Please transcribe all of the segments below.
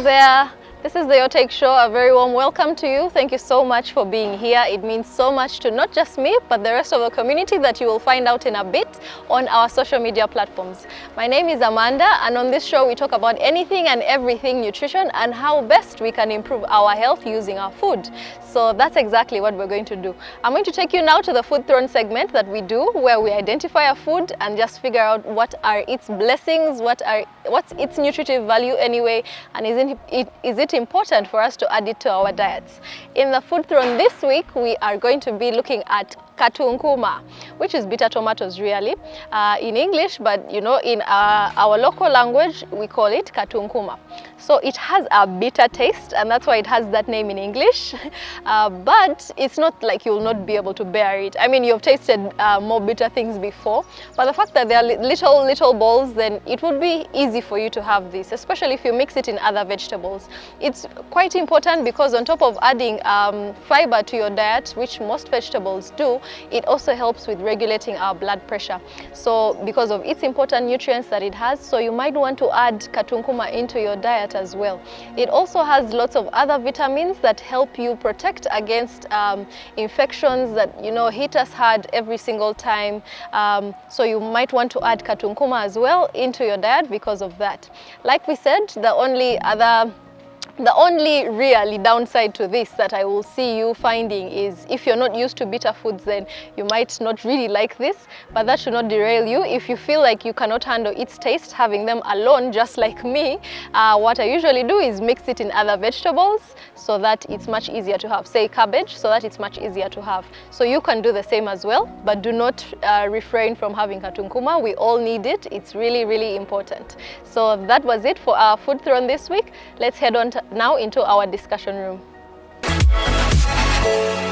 there. This is the Your Take Show. A very warm welcome to you. Thank you so much for being here. It means so much to not just me, but the rest of the community that you will find out in a bit on our social media platforms. My name is Amanda, and on this show we talk about anything and everything nutrition and how best we can improve our health using our food. So that's exactly what we're going to do. I'm going to take you now to the Food Throne segment that we do, where we identify a food and just figure out what are its blessings, what's its nutritive value anyway, and is it important for us to add it to our diets. In the Food Throne this week, we are going to be looking at katunkuma, which is bitter tomatoes really in English, but you know, in our local language we call it katunkuma. So it has a bitter taste, and that's why it has that name in English. But it's not like you'll not be able to bear it. I mean, you've tasted more bitter things before, but the fact that they are little balls, then it would be easy for you to have this, especially if you mix it in other vegetables. It's quite important because on top of adding fiber to your diet, which most vegetables do, it also helps with regulating our blood pressure. So because of its important nutrients that it has, so you might want to add katunkuma into your diet as well. It also has lots of other vitamins that help you protect against infections that, you know, hit us hard every single time. So you might want to add katunkuma as well into your diet because of that. Like we said, the only really downside to this that I will see you finding is if you're not used to bitter foods, then you might not really like this, but that should not derail you. If you feel like you cannot handle its taste, having them alone, just like me, what I usually do is mix it in other vegetables so that it's much easier to have, say cabbage, so that it's much easier to have. So you can do the same as well, but do not refrain from having katunkuma. We all need it. It's really, really important. So that was it for our Food Throne this week. Let's head on now into our discussion room.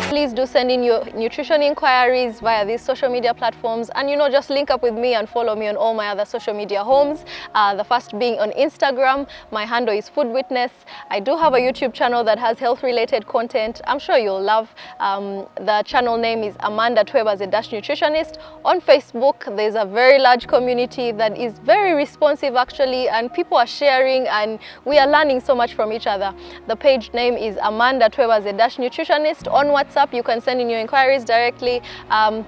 Please do send in your nutrition inquiries via these social media platforms, and you know, just link up with me and follow me on all my other social media homes. The first being on Instagram. My handle is Food Witness. I do have a YouTube channel that has health related content I'm sure you'll love. The channel name is Amanda Tweba, the Dash Nutritionist. On Facebook there's a very large community that is very responsive actually, and people are sharing and we are learning so much from each other. The page name is Amanda Tweba, the Dash Nutritionist. On WhatsApp you can send in your inquiries directly.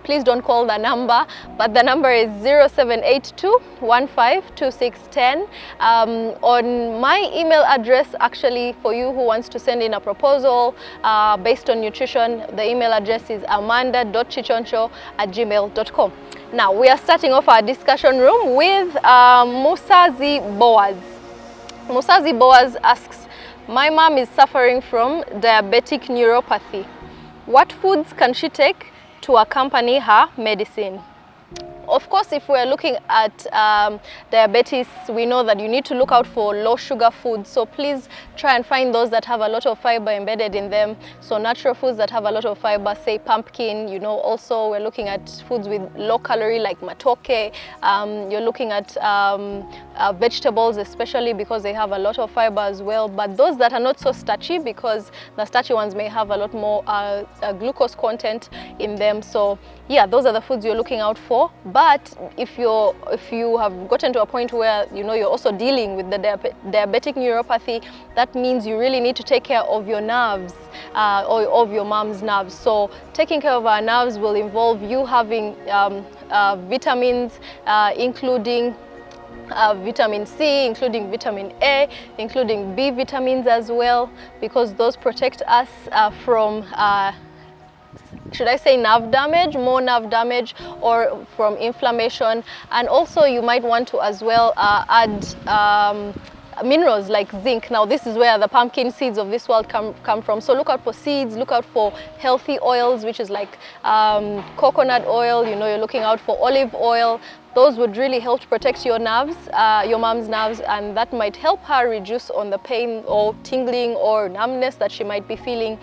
Please don't call the number, but the number is 0782 152610. On my email address, actually, for you who wants to send in a proposal based on nutrition, the email address is amanda.chichoncho@gmail.com. Now we are starting off our discussion room with Musazi Boaz. Musazi Boaz asks, my mom is suffering from diabetic neuropathy. What foods can she take to accompany her medicine? Of course, if we're looking at diabetes, we know that you need to look out for low sugar foods. So please try and find those that have a lot of fiber embedded in them. So natural foods that have a lot of fiber, say pumpkin. You know, also we're looking at foods with low calorie like matoke. You're looking at vegetables, especially because they have a lot of fiber as well. But those that are not so starchy, because the starchy ones may have a lot more glucose content in them. So yeah, those are the foods you're looking out for. But if you have gotten to a point where you know you're also dealing with the diabetic neuropathy, that means you really need to take care of your nerves or of your mom's nerves. So taking care of our nerves will involve you having vitamins, including vitamin C, including vitamin A, including B vitamins as well, because those protect us from should I say nerve damage, more nerve damage, or from inflammation. And also you might want to as well add minerals like zinc. Now this is where the pumpkin seeds of this world come from. So look out for seeds, look out for healthy oils, which is like coconut oil, you know, you're looking out for olive oil. Those would really help to protect your nerves, your mom's nerves, and that might help her reduce on the pain or tingling or numbness that she might be feeling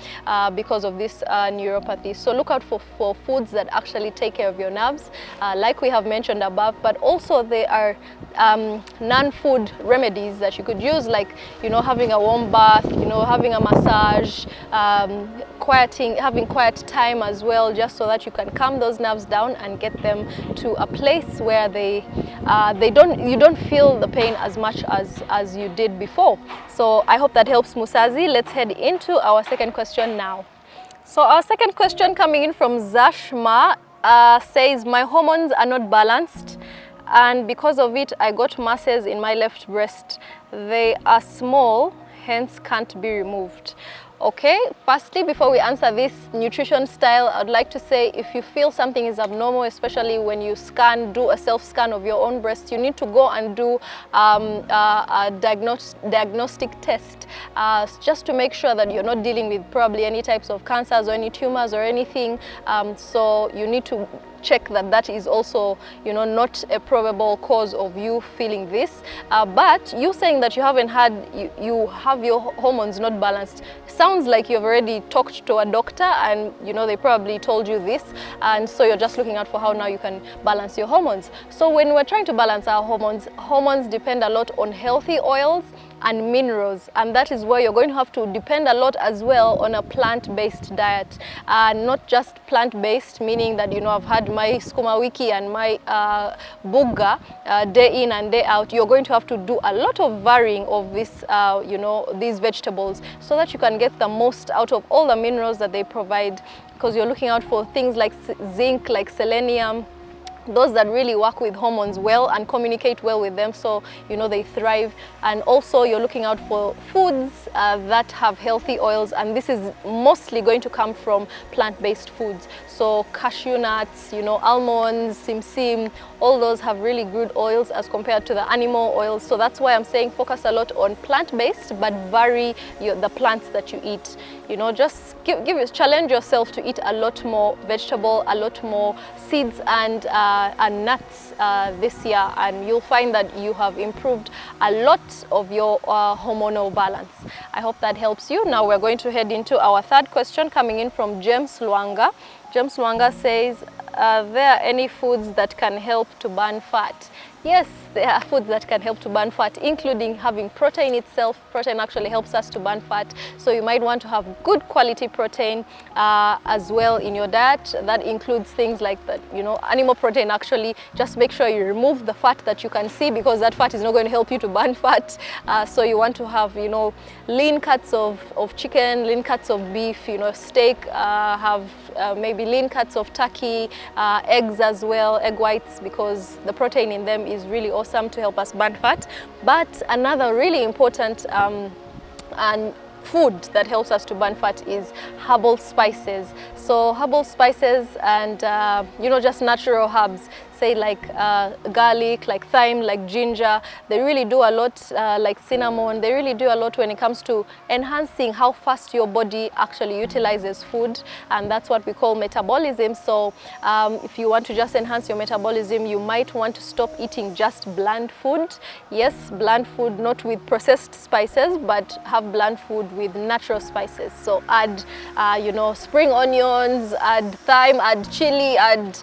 because of this neuropathy. So look out for foods that actually take care of your nerves, like we have mentioned above, but also there are non-food remedies that you could use, like, you know, having a warm bath, you know, having a massage, having quiet time as well, just so that you can calm those nerves down and get them to a place where you don't feel the pain as much as you did before. So I hope that helps, Musazi. Let's head into our second question now. So our second question coming in from Zashma says, my hormones are not balanced, and because of it I got masses in my left breast. They are small, hence can't be removed. Okay, firstly, before we answer this nutrition style, I'd like to say, if you feel something is abnormal, especially when you do a self-scan of your own breast, you need to go and do a diagnostic test, just to make sure that you're not dealing with probably any types of cancers or any tumors or anything. So you need to check that is also, not a probable cause of you feeling this. But you saying that you you have your hormones not balanced, sounds like you've already talked to a doctor and they probably told you this, and so you're just looking out for how now you can balance your hormones. So when we're trying to balance our hormones depend a lot on healthy oils and minerals, and that is where you're going to have to depend a lot as well on a plant-based diet. Not just plant-based, meaning that I've had my skuma wiki and my buga day in and day out. You're going to have to do a lot of varying of this these vegetables, so that you can get the most out of all the minerals that they provide, because you're looking out for things like zinc, like selenium, those that really work with hormones well and communicate well with them, so they thrive. And also you're looking out for foods that have healthy oils, and this is mostly going to come from plant-based foods. So cashew nuts, almonds, simsim, all those have really good oils as compared to the animal oils. So that's why I'm saying focus a lot on plant-based, but vary the plants that you eat. Just challenge yourself to eat a lot more vegetable, a lot more seeds and nuts this year, and you'll find that you have improved a lot of your hormonal balance. I hope that helps you. Now we're going to head into our third question coming in from James Luanga. James Luanga says, are there any foods that can help to burn fat? Yes, there are foods that can help to burn fat, including having protein itself. Protein actually helps us to burn fat, so you might want to have good quality protein as well in your diet. That includes things like that, animal protein. Actually, just make sure you remove the fat that you can see, because that fat is not going to help you to burn fat. So you want to have, lean cuts of chicken, lean cuts of beef, steak, have maybe lean cuts of turkey, eggs as well, egg whites, because the protein in them is really awesome to help us burn fat. But another really important and food that helps us to burn fat is herbal spices. So herbal spices and just natural herbs, say like garlic, like thyme, like ginger, they really do a lot, like cinnamon, they really do a lot when it comes to enhancing how fast your body actually utilizes food, and that's what we call metabolism. So if you want to just enhance your metabolism, you might want to stop eating just bland food. Yes, bland food, not with processed spices, but have bland food with natural spices. So add spring onions, add thyme, add chili, add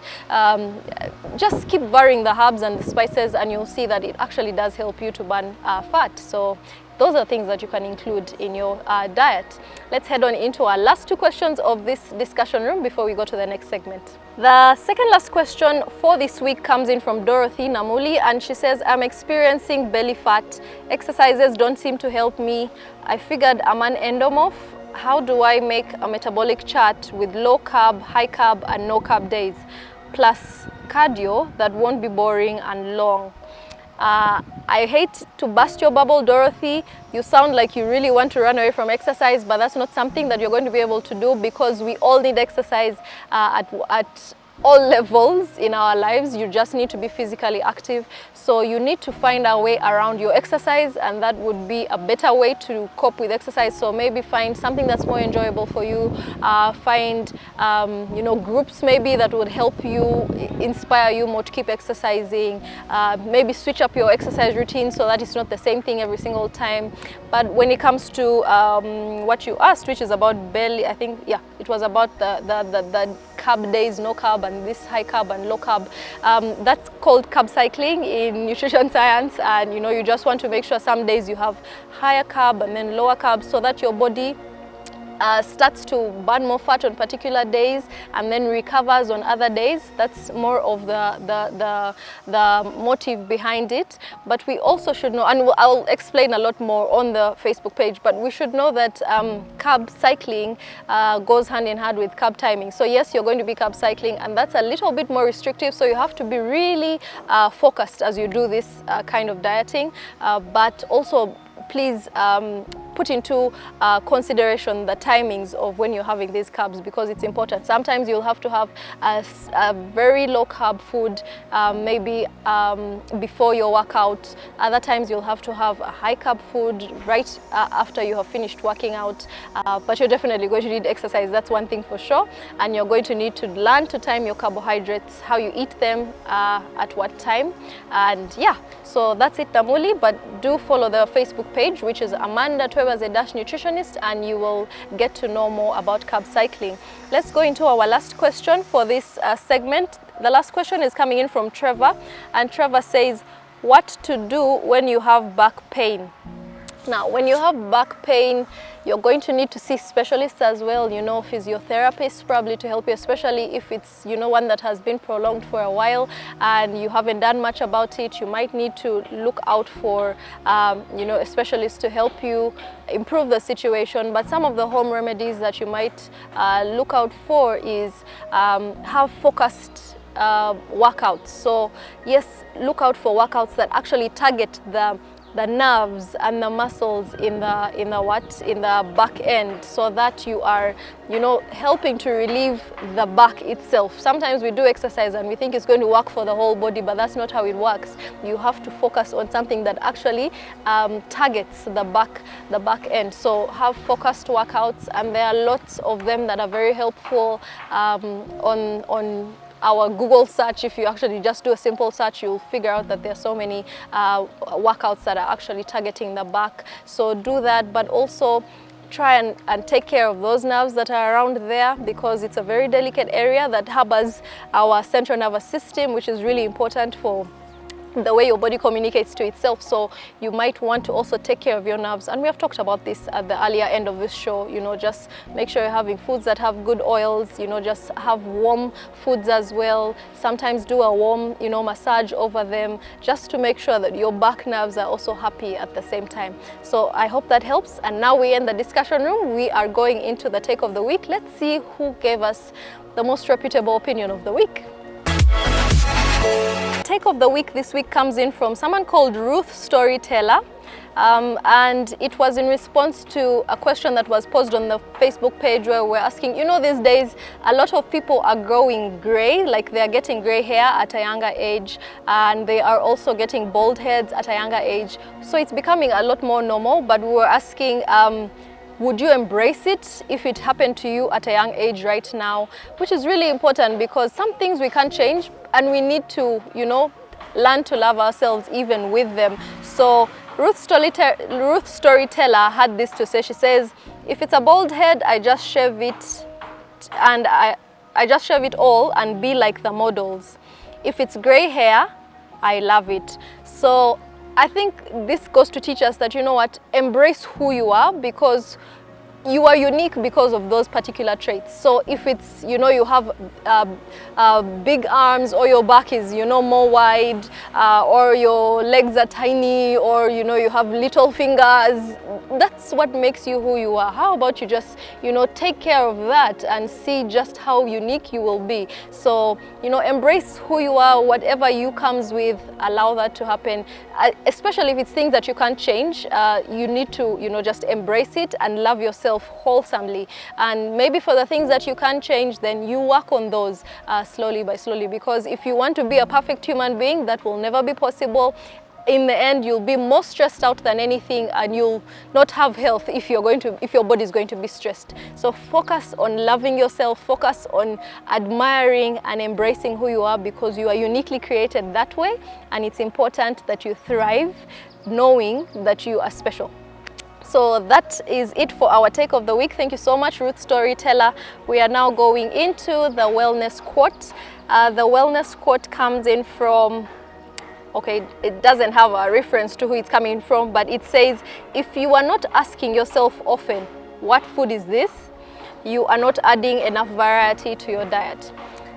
just keep varying the herbs and the spices, and you'll see that it actually does help you to burn fat. So those are things that you can include in your diet. Let's head on into our last two questions of this discussion room before we go to the next segment. The second last question for this week comes in from Dorothy Namuli, and she says, I'm experiencing belly fat. Exercises don't seem to help me. I figured I'm an endomorph. How do I make a metabolic chart with low carb, high carb, and no carb days, plus cardio that won't be boring and long? I hate to burst your bubble, Dorothy. You sound like you really want to run away from exercise, but that's not something that you're going to be able to do, because we all need exercise at all levels in our lives. You just need to be physically active. So you need to find a way around your exercise, and that would be a better way to cope with exercise. So maybe find something that's more enjoyable for you. Find groups maybe that would help you, inspire you more to keep exercising. Maybe switch up your exercise routine so that it's not the same thing every single time. But when it comes to what you asked, which is about belly, I think, yeah, it was about the carb days, no carb, and this high carb and low carb. That's called carb cycling in nutrition science, and you just want to make sure some days you have higher carb and then lower carb, so that your body starts to burn more fat on particular days and then recovers on other days. That's more of the motive behind it. But we also should know, and I'll explain a lot more on the Facebook page, but we should know that carb cycling goes hand in hand with carb timing. So yes, you're going to be carb cycling, and that's a little bit more restrictive, so you have to be really focused as you do this kind of dieting, but also please put into consideration the timings of when you're having these carbs, because it's important. Sometimes you'll have to have a very low carb food, maybe before your workout. Other times you'll have to have a high carb food right after you have finished working out. But you're definitely going to need exercise, that's one thing for sure. And you're going to need to learn to time your carbohydrates, how you eat them, at what time. And yeah, so that's it, Damuli. But do follow the Facebook page, which is Amanda as a nutritionist, and you will get to know more about carb cycling. Let's go into our last question for this segment. The last question is coming in from Trevor, and Trevor says, what to do when you have back pain? Now, when you have back pain, you're going to need to see specialists as well, you know, physiotherapists probably to help you, especially if it's, you know, one that has been prolonged for a while and you haven't done much about it. You might need to look out for, you know, a specialist to help you improve the situation. But some of the home remedies that you might look out for is have focused workouts. So yes, look out for workouts that actually target the nerves and the muscles in the back end, so that you are, you know, helping to relieve the back itself. Sometimes we do exercise and we think it's going to work for the whole body, but that's not how it works. You have to focus on something that actually targets the back end. So have focused workouts, and there are lots of them that are very helpful on our Google search. If you actually just do a simple search, you'll figure out that there are so many workouts that are actually targeting the back. So do that, but also try and take care of those nerves that are around there, because it's a very delicate area that harbors our central nervous system, which is really important for the way your body communicates to itself. So you might want to also take care of your nerves, and we have talked about this at the earlier end of this show. You know, just make sure you're having foods that have good oils, you know, just have warm foods as well. Sometimes do a warm, you know, massage over them, just to make sure that your back nerves are also happy at the same time. So I hope that helps. And now we end the discussion room. We are going into the take of the week. Let's see who gave us the most reputable opinion of the week. Take of the week this week comes in from someone called Ruth Storyteller, and it was in response to a question that was posed on the Facebook page, where we're asking, you know, these days a lot of people are growing gray, like they're getting gray hair at a younger age, and they are also getting bald heads at a younger age. So it's becoming a lot more normal, but we were asking, would you embrace it if it happened to you at a young age right now? Which is really important, because some things we can't change, and we need to, you know, learn to love ourselves even with them. So Ruth Storyteller had this to say. She says, if it's a bald head, I just shave it, and I just shave it all and be like the models. If it's gray hair, I love it. So I think this goes to teach us that, you know what, embrace who you are, because you are unique because of those particular traits. So if it's, you know, you have big arms, or your back is, you know, more wide, or your legs are tiny, or, you know, you have little fingers, that's what makes you who you are. How about you just, you know, take care of that and see just how unique you will be. So, you know, embrace who you are, whatever you comes with, allow that to happen. Especially if it's things that you can't change, you need to, you know, just embrace it and love yourself wholesomely. And maybe for the things that you can't change, then you work on those slowly by slowly, because if you want to be a perfect human being, that will never be possible. In the end, you'll be more stressed out than anything, and you'll not have health if your body is going to be stressed. So focus on loving yourself, focus on admiring and embracing who you are, because you are uniquely created that way, and it's important that you thrive knowing that you are special. So that is it for our take of the week. Thank you so much, Ruth Storyteller. We are now going into the wellness quote. The wellness quote comes in from, okay, it doesn't have a reference to who it's coming from, but it says, if you are not asking yourself often, what food is this, you are not adding enough variety to your diet.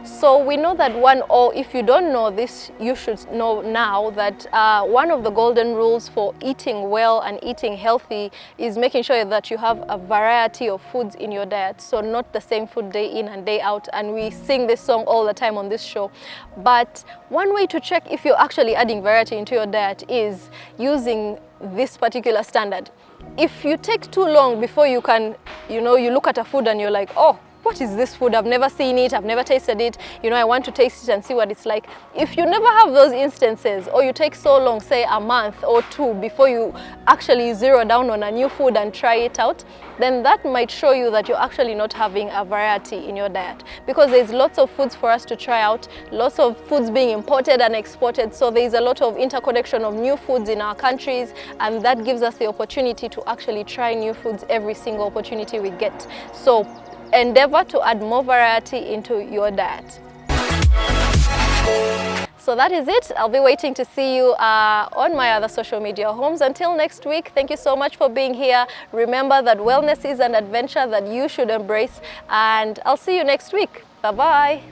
So we know that or if you don't know this, you should know now that one of the golden rules for eating well and eating healthy is making sure that you have a variety of foods in your diet. So not the same food day in and day out. And we sing this song all the time on this show. But one way to check if you're actually adding variety into your diet is using this particular standard. If you take too long before you can, you look at a food and you're like, oh, what is this food? I've never seen it, I've never tasted it, I want to taste it and see what it's like. If you never have those instances, or you take so long, say a month or two, before you actually zero down on a new food and try it out, then that might show you that you're actually not having a variety in your diet. Because there's lots of foods for us to try out, lots of foods being imported and exported, so there's a lot of interconnection of new foods in our countries, and that gives us the opportunity to actually try new foods every single opportunity we get. So endeavor to add more variety into your diet. So that is it. I'll be waiting to see you on my other social media homes. Until next week, thank you so much for being here. Remember that wellness is an adventure that you should embrace, and I'll see you next week. Bye-bye.